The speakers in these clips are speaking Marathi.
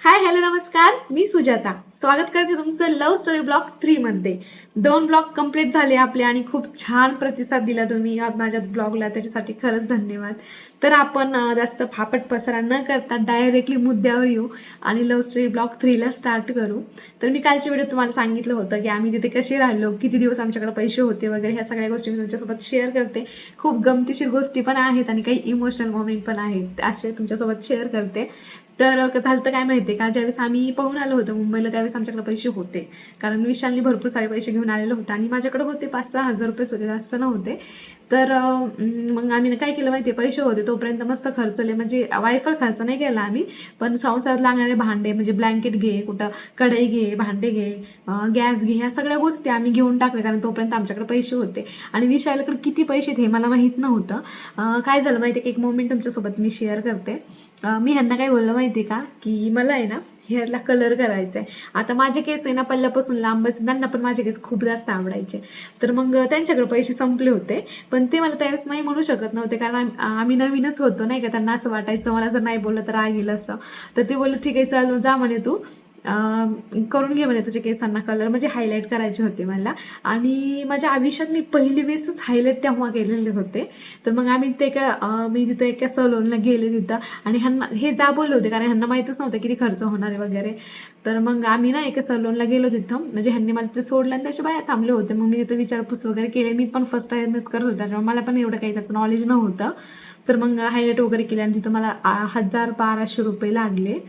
हाय हॅलो नमस्कार, मी सुजाता. स्वागत करते तुमचं लव्ह स्टोरी ब्लॉग 3 मध्ये. 2 ब्लॉग कंप्लीट झाले आपले आणि खूप छान प्रतिसाद दिला तुम्ही माझ्या ब्लॉगला, त्याच्यासाठी खरंच धन्यवाद. तर आपण जास्त फापट पसारा न करता डायरेक्टली मुद्द्यावर येऊ आणि लव्ह स्टोरी ब्लॉग 3 ला स्टार्ट करू. तर मी कालच्या व्हिडिओ तुम्हाला सांगितलं होतं की आम्ही तिथे कसे राहिलो, किती दिवस आमच्याकडे पैसे होते वगैरे, ह्या सगळ्या गोष्टी मी तुमच्यासोबत शेअर करते. खूप गमतीशीर गोष्टी पण आहेत आणि काही इमोशनल मोमेंट पण आहेत, असे तुमच्यासोबत शेअर करते. तर झालं तर काय माहिती आहे का, ज्यावेळेस आम्ही पाहून आलो होतो मुंबईला त्यावेळेस आमच्याकडे पैसे होते, कारण विशालनी भरपूर सारे पैसे घेऊन आलेले होते आणि माझ्याकडे होते 5-6 हजार रुपयेच होते, जास्त नव्हते. तर मग आम्ही काय केलं माहिती आहे, पैसे होते तोपर्यंत मस्त खर्चले, म्हणजे वायफळ खर्च नाही केला आम्ही, पण संसारात लागणारे भांडे म्हणजे ब्लँकेट घे, कुठं कढई घे, भांडे घे, गॅस घे, ह्या सगळ्या गोष्टी आम्ही घेऊन टाकल्या, कारण तोपर्यंत आमच्याकडे पैसे होते. आणि विशालकडे किती पैसे हे मला माहीत नव्हतं. काय झालं माहिती आहे, एक मोमेंट तुमच्यासोबत मी शेअर करते. मी ह्यांना काय बोललं माहिती आहे का, की मला आहे ना हेअरला कलर करायचा आहे. आता माझे केस आहे ना पहिल्यापासून लांबच, त्यांना पण माझे केस खूप जास्त आवडायचे. तर मग त्यांच्याकडे पैसे संपले होते, पण ते मला त्यावेळेस नाही म्हणू शकत नव्हते, कारण आम्ही नवीनच होतो नाही का. त्यांना असं वाटायचं मला जर नाही बोललं तर राग येईल असं. तर ते बोललं ठीक आहे चल जा म्हणे तू करून घे म्हणे तुझ्या केसांना कलर, म्हणजे हायलाईट करायचे होते मला. आणि माझ्या आयुष्यात मी पहिली वेळेसच हायलाईट तेव्हा केलेले होते. तर मग आम्ही मी तिथं एका सलूनला गेले तिथं, आणि ह्यांना हे जा बोलले होते, कारण ह्यांना माहीतच नव्हतं किती खर्च होणार आहे वगैरे. तर मग आम्ही ना एका सलूनला गेलो तिथं, म्हणजे ह्यांनी मला तिथे सोडलं आणि त्याच्या बाहेर थांबले होते. मग मी तिथं विचारपूस वगैरे केले, मी पण फर्स्ट टाइमच करत होते त्याच्यामुळे मला पण एवढं काही त्याचं नॉलेज नव्हतं. तर मग हायलाईट वगैरे केले आणि तिथं मला 1,000-1,200 रुपये लागले.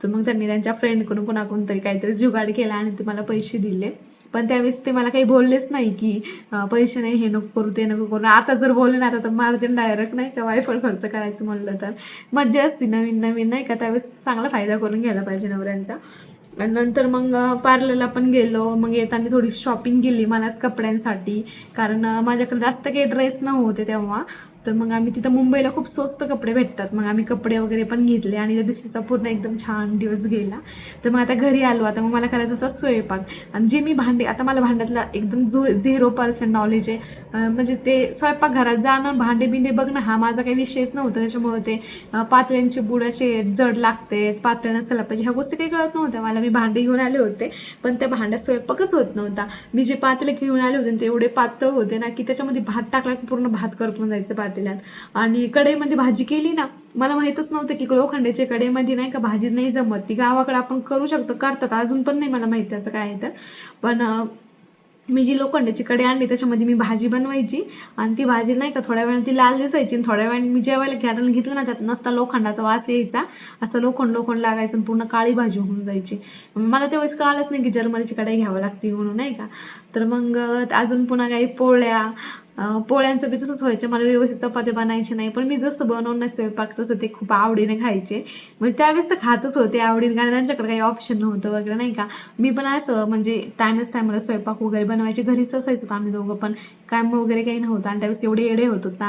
तर मग त्यांनी त्यांच्या फ्रेंडकडून कोणाकडून तरी काहीतरी जुगाड केला आणि ते मला पैसे दिले. पण त्यावेळेस ते मला काही बोललेच नाही की पैसे नाही, हे नको करू ते नको करू. आता जर बोलले ना आता तर मारते डायरेक्ट नाही का, वायफळ खर्च करायचं म्हणलं तर. मज्जा असते नवीन नवीन नाही का, त्यावेळेस चांगला फायदा करून घ्यायला पाहिजे नवऱ्यांचा. आणि नंतर मग पार्लरला पण गेलो. मग येताना थोडी शॉपिंग केली मलाच कपड्यांसाठी, कारण माझ्याकडे जास्त काही ड्रेस नव्हते तेव्हा. तर मग आम्ही तिथं मुंबईला खूप स्वस्त कपडे भेटतात, मग आम्ही कपडे वगैरे पण घेतले आणि त्या दिवशीचा पूर्ण एकदम छान दिवस गेला. तर मग आता घरी आलो, आता मग मला करायचा होता स्वयंपाक. आणि जे मी भांडे, आता मला भांड्यातला एकदम 0% नॉलेज आहे. म्हणजे ते स्वयंपाकघरात जाणं, भांडे बिंडे बघणं हा माझा काही विषयच नव्हता. त्याच्यामुळे ते पातेल्यांचे बुडाचे जड लागते, पातळ नसायला पाहिजे, ह्या गोष्टी काही कळत नव्हत्या मला. मी भांडे घेऊन आले होते, पण त्या भांड्यात स्वयंपाकच होत नव्हता. मी जे पातेले घेऊन आले होते ते एवढे पातळ होते ना, की त्याच्यामध्ये भात टाकला की पूर्ण भात करपून जायचं पातेल्यात. आणि कढईमध्ये भाजी केली ना, मला माहीतच नव्हतं की लोखंडाच्या कढईमध्ये नाही का भाजी नाही जमत. ती गावाकडे आपण करू शकतो, करतात, अजून पण नाही मला माहिती त्याचं काय आहे तर. पण मी जी लोखंडाची कढई आणली त्याच्यामध्ये मी भाजी बनवायची, आणि ती भाजी नाही का थोड्या वेळाने ती लाल दिसायची, आणि थोड्या वेळाने मी जेवायला घ्यायला घेतलं ना, त्यात नसता लोखंडाचा वास यायचा, असं लोखंड लोखंड लागायचं आणि पूर्ण काळी भाजी होऊन जायची. मला तेव्हाच कळालंच नाही की जर्मलची कढई घ्यावं लागते म्हणून नाही का. तर मग अजून पुन्हा काही पोळ्या, पोळ्यांचं बी तसंच व्हायचं, मला व्यवस्थित चपाती बनायचे नाही, पण मी जसं बनवणार स्वयंपाक तसं ते खूप आवडीने खायचे. म्हणजे त्यावेळेस तर खातच होते आवडीने, कारण त्यांच्याकडे काही ऑप्शन नव्हतं वगैरे नाही का. मी पण असं म्हणजे टायमाला स्वयंपाक वगैरे बनवायचे, घरीच असायचो आम्ही दोघं पण, काम वगैरे काही नव्हतं. आणि त्यावेळेस एवढे येडे होतो तर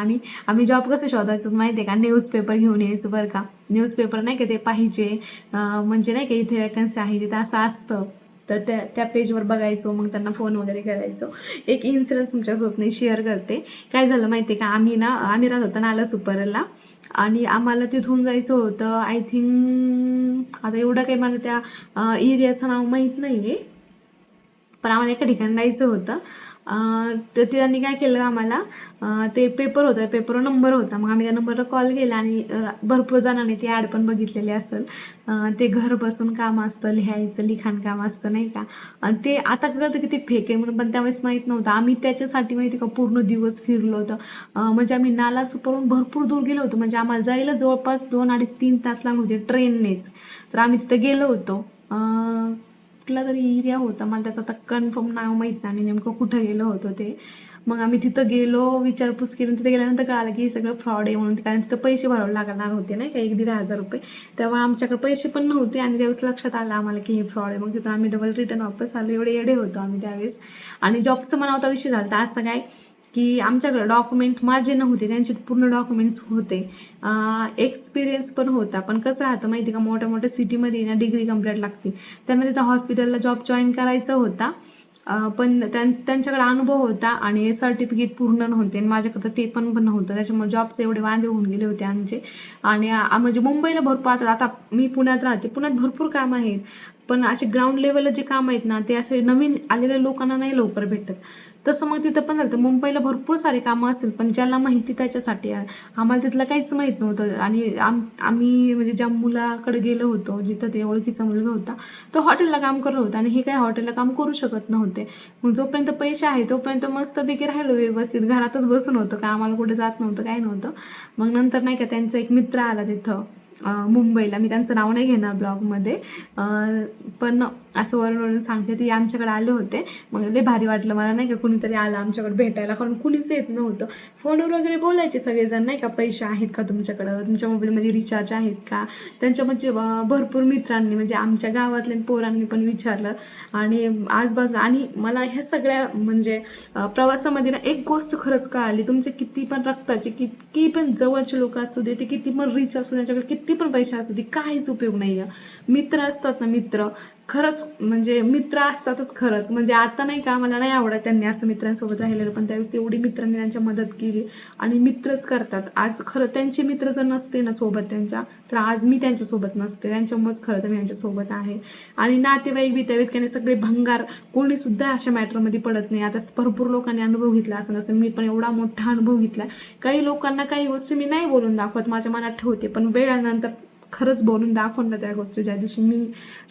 आम्ही जॉब कसं शोधायचो माहिती आहे का, न्यूजपेपर घेऊन यायचं बरं का. न्यूजपेपर नाही का ते पाहिजे, म्हणजे नाही का इथे वॅकन्सी आहे तिथं असं असतं, तर त्या पेजवर बघायचो, मग त्यांना फोन वगैरे करायचो. एक इन्सिडन्स तुमच्यासोबत नाही शेअर करते. काय झालं माहिती आहे का, आम्ही राहत होतो नाला सुपरला, आणि आम्हाला तिथून जायचं होतं आय थिंक, आता एवढं काही मला त्या एरियाचं नाव माहीत नाही आहे, पण आम्हाला एका ठिकाणी जायचं होतं. तर त्यांनी काय केलं आम्हाला, ते पेपर होतं, पेपरवर नंबर होता, मग आम्ही त्या नंबरला कॉल केला, आणि भरपूर जणांनी ती ॲड पण बघितलेली असेल. ते घर बसून काम असतं, लिहायचं लिखाण काम असतं नाही का. आणि ते आता कळतं की ते फेक आहे म्हणून, पण त्यावेळेस माहीत नव्हतं. आम्ही त्याच्यासाठी माहिती का पूर्ण दिवस फिरलो होतं. म्हणजे आम्ही नाला सुपरहून भरपूर दूर गेलो होतो, म्हणजे आम्हाला जायला जवळपास 2-2.5-3 तास लागले होते ट्रेननेच. तर आम्ही तिथं गेलो होतो. कुठला तरी एरिया होता, मला त्याचं आता कन्फर्म नाव माहीत नाही, आम्ही नेमकं कुठं गेलो होतो ते. मग आम्ही तिथं गेलो, विचारपूस केली, तिथे गेल्यानंतर कळालं की हे सगळं फ्रॉड आहे म्हणून, कारण तिथं पैसे भरावे लागणार होते नाही का, 1-1.5 हजार रुपये. तेव्हा आमच्याकडे पैसे पण नव्हते, आणि त्यावेळेस लक्षात आलं आम्हाला की हे फ्रॉड आहे. मग तिथं आम्ही डबल रिटर्न वापस आलो, एवढे येडे होतो आम्ही त्यावेळेस. आणि जॉबचं म्हणावता विषय झाला तर असं काय की आमच्याकडे डॉक्युमेंट माझे नव्हते, त्यांचे पूर्ण डॉक्युमेंट्स होते. एक्सपिरियन्स पण होता, पण कसं राहतं माहिती का, मोठ्या मोठ्या सिटीमध्ये ना डिग्री कंप्लीट लागते. त्यांना तिथं हॉस्पिटलला जॉब जॉईन करायचा होता, पण त्यांच्याकडे अनुभव होता आणि सर्टिफिकेट पूर्ण नव्हते आणि माझ्याकडे ते पण नव्हतं. त्याच्यामुळे जॉबचे एवढे वांदे होऊन गेले होते आमचे. आणि म्हणजे मुंबईला भरपूर, आता मी पुण्यात राहते, पुण्यात भरपूर काम आहेत, पण असे ग्राउंड लेवलला जे काम आहेत ना ते असे नवीन आलेल्या लोकांना नाही लवकर भेटत. तसं मग तिथं पण झालं. मुंबईला भरपूर सारे कामं असेल, पण ज्याला माहिती त्याच्यासाठी आहे. आम्हाला तिथलं काहीच माहीत नव्हतं. आणि आम्ही म्हणजे ज्या मुलाकडे गेलो होतो, जिथं ते ओळखीचा मुलगा होता, तो हॉटेलला काम करत होता आणि हे काही हॉटेलला काम करू शकत नव्हते. मग जोपर्यंत पैसे आहे तोपर्यंत मस्तपैकी राहिलो व्यवस्थित, घरातच बसून होतं, का आम्हाला कुठे जात नव्हतं, काय नव्हतं. मग नंतर नाही का त्यांचा एक मित्र आला तिथं मुंबईला, मी त्यांचं नाव नाही घेणार ब्लॉगमध्ये, पण असं वरून सांगते, ते आमच्याकडे आले होते. मग लय भारी वाटलं मला नाही का, कुणीतरी आलं आमच्याकडे भेटायला, कारण कुणीच येत नव्हतं. फोनवर वगैरे बोलायचे सगळेजण नाही का, पैसे आहेत का तुमच्याकडं, तुमच्या मोबाईलमध्ये रिचार्ज आहेत का. त्यांच्या म्हणजे भरपूर मित्रांनी म्हणजे आमच्या गावातल्या पोरांनी पण विचारलं. आणि आजबाजू, आणि मला ह्या सगळ्या म्हणजे प्रवासामध्ये ना एक गोष्ट खरंच कळाली, तुमचे किती पण रक्ताचे, किती पण जवळचे लोक असू दे, ते किती पण रिच असू दे, त्यांच्याकडे किती पण पैसे असू दे, काहीच उपयोग नाही आहे. मित्र असतात ना, मित्र खरंच म्हणजे मित्र असतातच खरंच. म्हणजे आता नाही का, मला नाही आवडत त्यांनी असं मित्रांसोबत राहिलेलं, पण त्यावेळेस एवढी मित्रांनी त्यांच्या मदत केली आणि मित्रच करतात. आज खरं त्यांचे मित्र जर नसते ना सोबत त्यांच्या, तर आज मी त्यांच्यासोबत नसते. त्यांच्यामुळेच खरं तर मी त्यांच्यासोबत आहे. आणि नातेवाईक बितेवाईक सगळे भंगार, कोणी सुद्धा अशा मॅटरमध्ये पडत नाही. आता भरपूर लोकांनी अनुभव घेतला असं नसं, मी पण एवढा मोठा अनुभव घेतला. काही लोकांना काही गोष्टी मी नाही बोलून दाखवत, माझ्या मनात ठेवते, पण वेळानंतर खरंच बोलून दाखवून ना त्या गोष्टी. ज्या दिवशी मी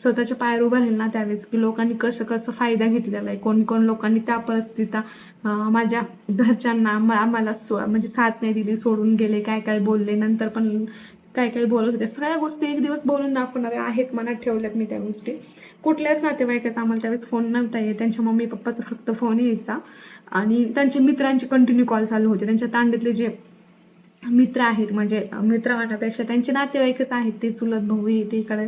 स्वतःच्या पायावर उभं राहील ना, त्यावेळेस की लोकांनी कसं कसं फायदा घेतलेला आहे, कोण कोण लोकांनी त्या परिस्थितीत माझ्या घरच्यांना आम्हाला म्हणजे साथ नाही दिली, सोडून गेले, काय काय बोलले, नंतर पण काय काय बोलत होते, सगळ्या गोष्टी एक दिवस बोलून दाखवणाऱ्या आहेत, मनात ठेवल्यात मी त्या गोष्टी. कुठल्याच नातेवाईकाचा आम्हाला त्यावेळेस फोन नव्हता येत, त्यांच्या मम्मी पप्पाचा फक्त फोन यायचा. आणि त्यांच्या मित्रांचे कंटिन्यू कॉल चालू होते. त्यांच्या तांड्यातले जे मित्र आहेत, म्हणजे मित्र म्हणण्यापेक्षा त्यांचे नातेवाईकच आहेत, ते चुलत भाऊ हे ते इकडे,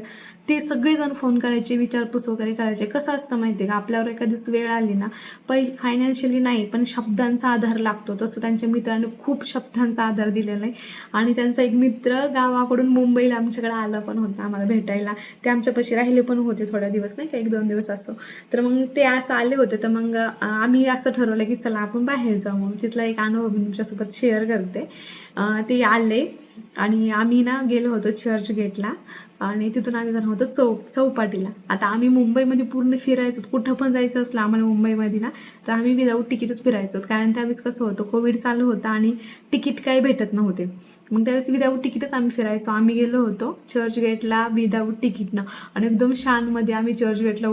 ते सगळेजण फोन करायचे, विचारपूस वगैरे करायचे. कसं असतं माहिती आहे का, आपल्यावर एखादीच वेळ आली ना, फायनान्शियली नाही पण शब्दांचा आधार लागतो, तसं त्यांच्या मित्रांनी खूप शब्दांचा आधार दिलेला आहे. आणि त्यांचा एक मित्र गावाकडून मुंबईला आमच्याकडे आला पण होता आम्हाला भेटायला. ते आमच्यापाशी राहिले पण होते थोड्या दिवस, नाही का 1-2 दिवस असं. तर मग ते असं आले होते, तर मग आम्ही असं ठरवलं की चला आपण बाहेर जाऊ. मग तिथला एक अनुभव मी तुमच्यासोबत शेअर करते. ते आले आणि आम्ही ना गेलो होतो चर्चगेटला, आणि तिथून आम्ही जाणार होतो चौपाटीला. आता आम्ही मुंबईमध्ये पूर्ण फिरायचो, कुठं पण जायचं असलं आम्हाला मुंबईमध्ये ना, तर आम्ही विदाऊट तिकीटच फिरायचो. कारण त्यावेळेस कसं होतं, कोविड चालू होतं आणि तिकीट काही भेटत नव्हते. मग त्यावेळेस विदाऊट तिकीटच आम्ही फिरायचो. आम्ही गेलो होतो चर्चगेटला विदाऊट तिकीटनं, आणि एकदम शानमध्ये आम्ही चर्चगेटला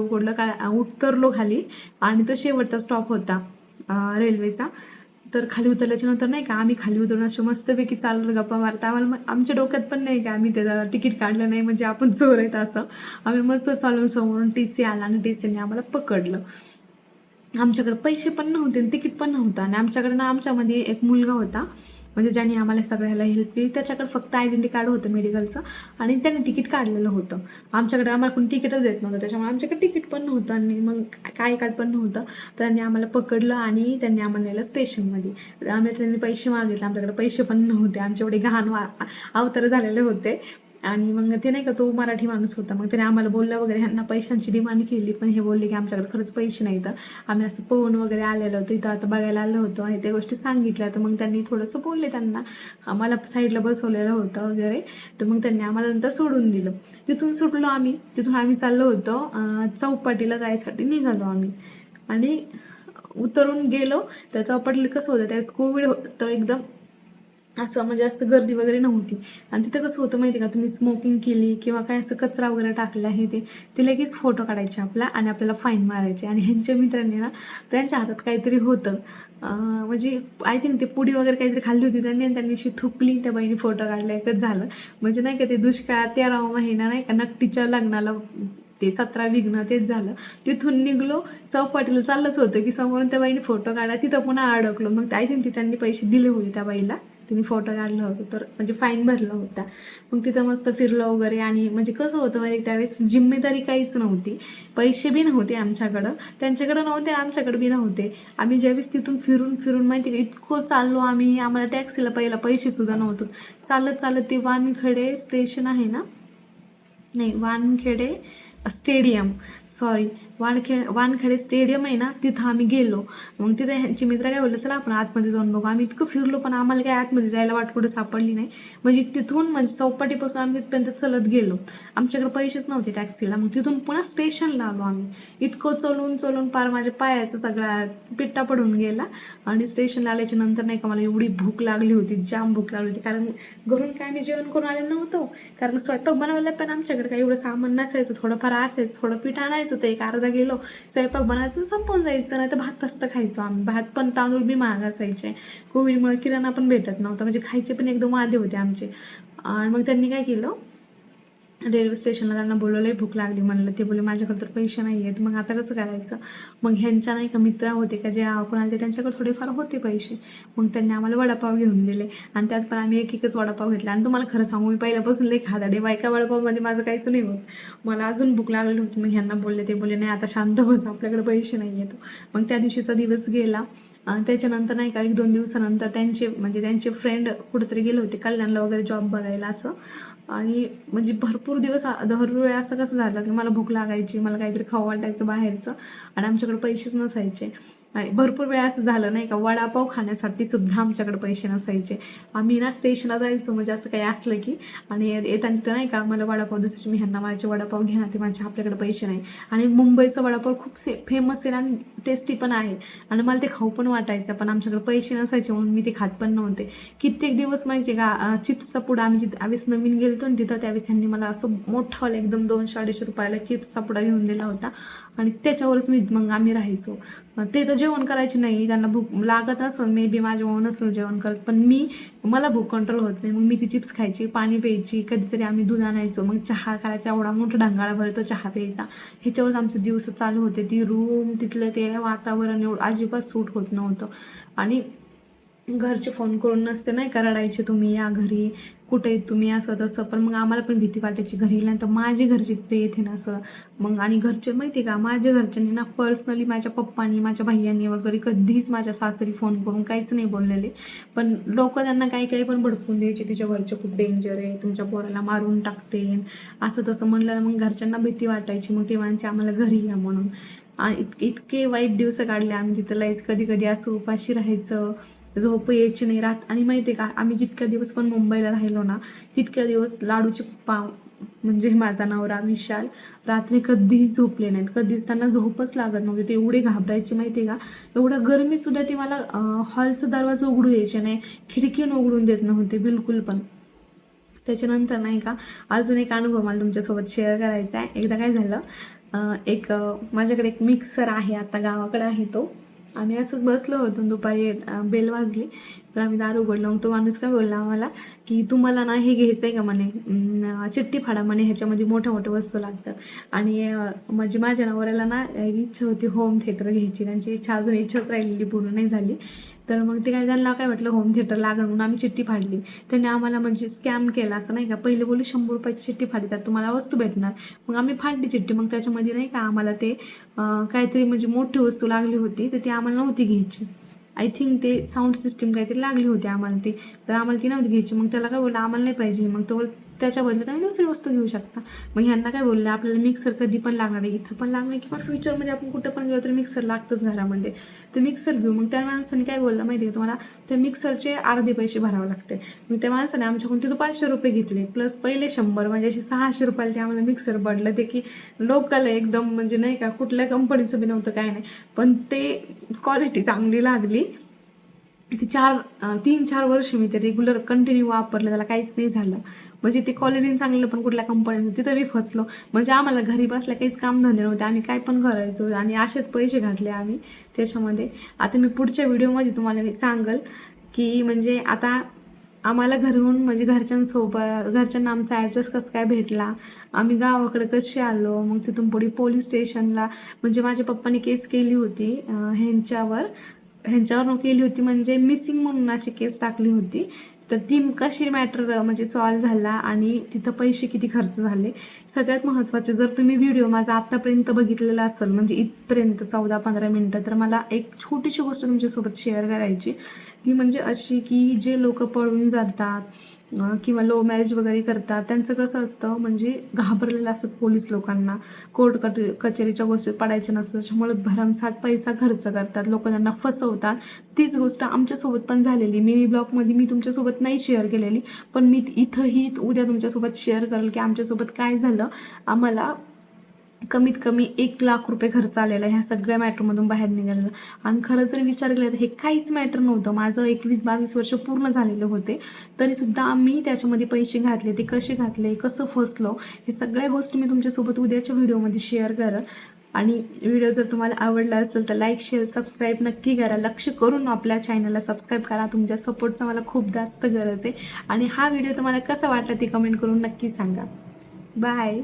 उतरलो खाली, आणि तो शेवटचा स्टॉप होता रेल्वेचा. तर खाली उतरल्याच्या नंतर नाही का, आम्ही खाली उतरून असे मस्तपैकी चाललो गप्पा मारता. आम्हाला आमच्या डोक्यात पण नाही का आम्ही त्याचं तिकीट काढलं नाही म्हणजे आपण चोर आहेत असं. आम्ही मस्त चालून समोरून TC आला आणि TCने आम्हाला पकडलं. आमच्याकडे पैसे पण नव्हते, तिकीट पण नव्हतं. आणि आमच्याकडे ना, आमच्यामध्ये एक मुलगा होता म्हणजे ज्याने आम्हाला सगळ्याला हेल्प केली. त्याच्याकडे फक्त आयडेंटिटी कार्ड होतं मेडिकलचं, आणि त्याने तिकीट काढलेलं होतं. आम्हाला कोणी तिकीटच देत नव्हतं, त्याच्यामुळे आमच्याकडे तिकीट पण नव्हतं आणि मग काय कार्ड पण नव्हतं. त्यांनी आम्हाला पकडलं आणि त्यांनी आम्हाला नेलं स्टेशनमध्ये. आम्ही त्यांनी पैसे मागितले, आमच्याकडे पैसे पण नव्हते, आमचे एवढे घाण अवतार झालेले होते. आणि मग ते नाही का, तो मराठी माणूस होता, मग त्याने आम्हाला बोललं वगैरे, ह्यांना पैशांची डिमांड केली, पण हे बोलले की आमच्याकडे खरंच पैसे नाही, तर आम्ही असं पोहून वगैरे आलेलो होतो, इथं आता बघायला आलो होतो आणि त्या गोष्टी सांगितल्या. तर मग त्यांनी थोडंसं बोलले, त्यांना आम्हाला साईडला बसवलेलं होतं वगैरे. तर मग त्यांनी आम्हाला नंतर सोडून दिलं. तिथून सुटलो आम्ही. तिथून आम्ही चाललो होतो चौपाटीला जायसाठी निघालो आम्ही. आणि उतरून गेलो. तर चौपाटीला कसं होतं, त्यावेळेस कोविड तर एकदम असं म्हणजे जास्त गर्दी वगैरे नव्हती. आणि तिथं कसं होतं माहिती आहे का, तुम्ही स्मोकिंग केली किंवा काय असं कचरा वगैरे टाकला आहे ते लगेच फोटो काढायचे आपला आणि आपल्याला फाईन मारायचे. आणि ह्यांच्या मित्रांनी ना, त्यांच्या हातात काहीतरी होतं, म्हणजे आय थिंक ते पुडी वगैरे काहीतरी खाल्ली होती त्यांनी, आणि त्यांनी अशी थुकली, त्या बाईने फोटो काढला, एकच झालं. म्हणजे नाही का, ते दुष्काळात 13वा महिना नाही का, नकटीच्या लग्नाला ते 17 विघ्न तेच झालं. तिथून निघलो, चौपाटीला चाललंच होतं की समोरून त्या बाईने फोटो काढला, तिथं पुन्हा अडकलो. मग आय थिंक त्यांनी पैसे दिले होते त्या बाईला, तिने फोटो काढला होता, तर म्हणजे फाईन भरला होता. मग तिथं मस्त फिरलो वगैरे. आणि म्हणजे कसं होतं म्हणजे त्यावेळेस जिम्मेदारी काहीच नव्हती, पैसे बी नव्हते आमच्याकडं, त्यांच्याकडं नव्हते, आमच्याकडे बी नव्हते. आम्ही ज्यावेळेस तिथून फिरून फिरून माहिती का, इतकं चाललो आम्ही, आम्हाला टॅक्सीला पहिला पैसेसुद्धा नव्हतं. चालत चालत ते वानखेडे स्टेशन आहे ना, नाही Wankhede stadium, sorry, Wankhede stadium आहे ना, तिथं आम्ही गेलो. मग तिथे ह्यांचे मित्र काय बोलले, चला आपण आतमध्ये जाऊन बघू. आम्ही इतकं फिरलो पण आम्हाला काय आतमध्ये जायला वाट कुठं सापडली नाही. म्हणजे तिथून म्हणजे चौपाटीपासून आम्ही तिथपर्यंत चलत गेलो. आमच्याकडे पैसेच नव्हते टॅक्सीला. मग तिथून पुन्हा स्टेशनला आलो आम्ही. इतकं चलून पार माझ्या पायाचा सगळा पिट्टा पडून गेला. आणि स्टेशनला आल्याच्या नंतर नाही का मला एवढी भूक लागली होती, जाम भूक लागली होती. कारण घरून काय मी जेवण करून आले नव्हतो. कारण स्वयंपाक बनवायला पण आमच्याकडे काही एवढं सामान नसायचं. थोडंफार असायचं, थोडं पीठ आणायचं, ते एक अर्धा किलो स्वयंपाक बनायचं, संपून जायचं. नाही तर भात फस्त खायचो आम्ही. भात पण तांदूळ बी महाग असायचे. कोविडमुळे किराणा पण भेटत नव्हता. म्हणजे खायचे पण एकदम वादे होते आमचे. आणि मग त्यांनी काय केलं, रेल्वे स्टेशनला त्यांना बोलवलं, भूक लागली म्हणलं. ते बोलले माझ्याकडे तर पैसे नाही आहेत. मग आता कसं करायचं. मग ह्यांच्या नाही का मित्र होते का जे कोणाला ते त्यांच्याकडे थोडेफार होते पैसे. मग त्यांनी आम्हाला वडापाव घेऊन दिले. आणि त्यात पण आम्ही एकच वडापाव घेतला. आणि तुम्हाला खरं सांगू, मी पहिल्यापासून लई खादाडे, बायका वडापावमध्ये माझं काहीच नाही होत. मला अजून भूक लागली होती. मग ह्यांना बोलले, ते बोलले नाही आता शांत बस, आपल्याकडे पैसे नाही आहेत. मग त्या दिवशीचा दिवस गेला. त्याच्यानंतर नाही का 1-2 दिवसानंतर त्यांचे फ्रेंड कुठेतरी गेले होते कल्याणला वगैरे जॉब बघायला असं. आणि म्हणजे भरपूर दिवस दरवेळी असं कसं झालं की मला भूक लागायची, मला काहीतरी खावं वाटायचं बाहेरचं. आणि आमच्याकडे पैसेच नसायचे. भरपूर वेळा असं झालं नाही का, वडापाव खाण्यासाठी सुद्धा आमच्याकडे पैसे नसायचे. आम्ही ना स्टेशनला जायचो म्हणजे असं काही असलं की, आणि येताना तिथं नाही का मला वडापाव दिसायचे. मी ह्यांना माझे वडापाव घ्या ना, ते माझ्या आपल्याकडे पैसे नाही. आणि मुंबईचा वडापाव खूप फेमस आहे आणि टेस्टी पण आहे. आणि मला ते खाऊ पण वाटायचं, पण आमच्याकडे पैसे नसायचे म्हणून मी ते खात पण नव्हते. कित्येक दिवस माहिती का, चिप्सचा पुडा आम्ही ज्यावेळेस नवीन गेलतो ना तिथं, त्यावेळेस ह्यांनी मला असं मोठावाला एकदम 200-250 रुपयाला चिप्सचा पुडा घेऊन दिला होता. आणि त्याच्यावरच मग आम्ही राहायचो. ते तर जेवण करायचे नाही, त्यांना भूक लागत असेल मे बी, माझ्या नसेल जेवण करत, पण मला भूक कंट्रोल होत नाही. मग मी ती चिप्स खायची, पाणी प्यायची, कधीतरी आम्ही दूध आणायचो, मग चहा करायचा, एवढा मोठा ढंगाळा भरतो चहा प्यायचा. ह्याच्यावरच आमचे दिवस चालू होते. ती रूम, तिथलं ते वातावरण एवढं अजिबात सूट होत नव्हतं. आणि घरचे फोन करून नसते नाही का रडायचे, तुम्ही या घरी, कुठे तुम्ही, असं तसं. पण मग आम्हाला पण भीती वाटायची घरी गेल्यानंतर माझे घरचे तिथे येते ना असं. मग आणि घरचे माहिती आहे का, माझ्या घरच्यांनी ना पर्सनली माझ्या पप्पांनी, माझ्या भैयांनी वगैरे कधीच माझ्या सासरी फोन करून काहीच नाही बोललेले. पण लोक त्यांना काही पण भडकून द्यायचे, तिच्या घरचे खूप डेंजर आहे, तुमच्या पोराला मारून टाकते, असं तसं म्हणलं. मग घरच्यांना भीती वाटायची. मग तेव्हाचे आम्हाला घरी या म्हणून. आणि इतके वाईट दिवस काढले आम्ही तिथं. लाईच कधी असं उपाशी राहायचं, झोप यायची नाही रात. आणि माहिती आहे का, आम्ही जितक्या दिवस पण मुंबईला राहिलो ना, तितक्या दिवस लाडूचे पप्पा म्हणजे माझा नवरा विशाल रात्री कधीच झोपले नाहीत. कधीच त्यांना झोपच लागत नव्हती. ते एवढे घाबरायचे माहिती आहे का. एवढं गरमीसुद्धा ते मला हॉलचा दरवाजा उघडू द्यायचे नाही, खिडकीन उघडून देत नव्हते बिलकुल पण. त्याच्यानंतर नाही का, अजून एक अनुभव मला तुमच्यासोबत शेअर करायचा आहे. एकदा काय झालं, माझ्याकडे एक मिक्सर आहे, आता गावाकडे आहे तो. आम्ही असंच बसलो होतो, दुपारी बेल वाजली तर आम्ही दार उघडलं. मग तो माणूस काय बोलला आम्हाला की तुम्हाला ना हे घ्यायचं आहे का म्हणे, चिठ्ठी फाडा म्हणे, ह्याच्यामध्ये मोठ्या वस्तू लागतात. आणि म्हणजे माझ्या नवऱ्याला ना इच्छा होती होम थिएटर घ्यायची. त्यांची इच्छाच राहिलेली, पूर्ण नाही झाली. तर मग ते त्यांना काय वाटलं होम थिएटर लागलं म्हणून आम्ही चिठ्ठी फाडली. त्यांनी आम्हाला म्हणजे स्कॅम केला असं नाही का. पहिले बोलले 100 रुपयाची चिठ्ठी फाडली, त्यात तुम्हाला वस्तू भेटणार. मग आम्ही फाडली चिठ्ठी. मग त्याच्यामध्ये नाही का आम्हाला ते काहीतरी म्हणजे मोठी वस्तू लागली होती, तर ती आम्हाला नव्हती घ्यायची. आय थिंक ते साऊंड सिस्टीम काहीतरी लागली होती आम्हाला ती, तर आम्हाला ती नव्हती घ्यायची. मग त्याला काय बोललं, आम्हाला नाही पाहिजे. मग तो त्याच्या बदल्यात आम्ही दुसरी वस्तू घेऊ शकता. मग ह्यांना काय बोललं, आपल्याला मिक्सर कधी पण लागणार आहे, इथं पण लागणार किंवा फ्युचरमध्ये आपण कुठं पण गेलो तर मिक्सर लागतंच घरामध्ये, तर मिक्सर घेऊ. मग त्या माणसाने काय बोललं माहिती आहे तुम्हाला, त्या मिक्सरचे अर्धे पैसे भरावे लागते. मग त्या माणसाने आमच्याकडून तिथं 500 रुपये घेतले, प्लस पहिले 100, म्हणजे असे 600 रुपयाला ते आम्हाला मिक्सर पडलं. ते की लोकल एकदम, म्हणजे नाही का कुठल्या कंपनीचं बी नव्हतं, काय नाही, पण ते क्वालिटी चांगली लागली. ती 3-4 वर्ष मी ते रेग्युलर कंटिन्यू वापरलं, त्याला काहीच नाही झालं. म्हणजे ते क्वालिटी चांगलं, पण कुठल्या कंपनीचं, तिथं मी फसलो. म्हणजे आम्हाला घरी बसल्या काहीच कामधंदे नव्हते, आम्ही काय पण करायचो आणि असेच पैसे घातले आम्ही त्याच्यामध्ये. आता मी पुढच्या व्हिडिओमध्ये तुम्हाला मी सांगल की म्हणजे आता आम्हाला घरून म्हणजे घरच्यांना आमचा ॲड्रेस कसं काय भेटला, आम्ही गावाकडे कसे आलो. मग तिथून पुढे पोलीस स्टेशनला म्हणजे माझ्या पप्पाने केस केली होती ह्यांच्यावर केली होती, म्हणजे मिसिंग म्हणून अशी केस टाकली होती. तर ती कशी मॅटर म्हणजे सॉल्व्ह झाला आणि तिथं पैसे किती खर्च झाले. सगळ्यात महत्त्वाचे, जर तुम्ही व्हिडिओ माझा आत्तापर्यंत बघितलेला असेल म्हणजे इथपर्यंत 14-15 मिनटं, तर मला एक छोटीशी गोष्ट तुमच्यासोबत शेअर करायची. ती म्हणजे अशी की जे लोक पळून जातात किंवा लव्ह मॅरेज वगैरे करतात, त्यांचं कसं असतं म्हणजे घाबरलेलं असतं पोलीस लोकांना, कोर्ट कचेरीच्या गोष्टीत पडायच्या नसतं, त्याच्यामुळे भरमसाठ पैसा खर्च करतात, लोक त्यांना फसवतात. तीच गोष्ट आमच्यासोबत पण झालेली. मिनी ब्लॉगमध्ये मी तुमच्यासोबत नाही शेअर केलेली, पण मी इथंही उद्या तुमच्यासोबत शेअर करेल की आमच्यासोबत काय झालं. आम्हाला कमीत कमी 1 लाख रुपये खर्च आलेला ह्या सगळ्या मॅटरमधून बाहेर निघालेला. आणि खरं जर विचार केला तर हे काहीच मॅटर नव्हतं. माझं 21-22 वर्ष पूर्ण झालेले होते, तरीसुद्धा आम्ही त्याच्यामध्ये पैसे घातले. ते कसे घातले, कसं फसलो, हे सगळ्या गोष्टी मी तुमच्यासोबत उद्याच्या व्हिडिओमध्ये शेअर करेन. आणि व्हिडिओ जर तुम्हाला आवडला असेल तर लाईक, शेअर, सबस्क्राईब नक्की करा. लक्ष करून आपल्या चॅनलला सबस्क्राईब करा. तुमच्या सपोर्टचा मला खूप जास्त गरज आहे. आणि हा व्हिडिओ तुम्हाला कसा वाटला ते कमेंट करून नक्की सांगा. बाय.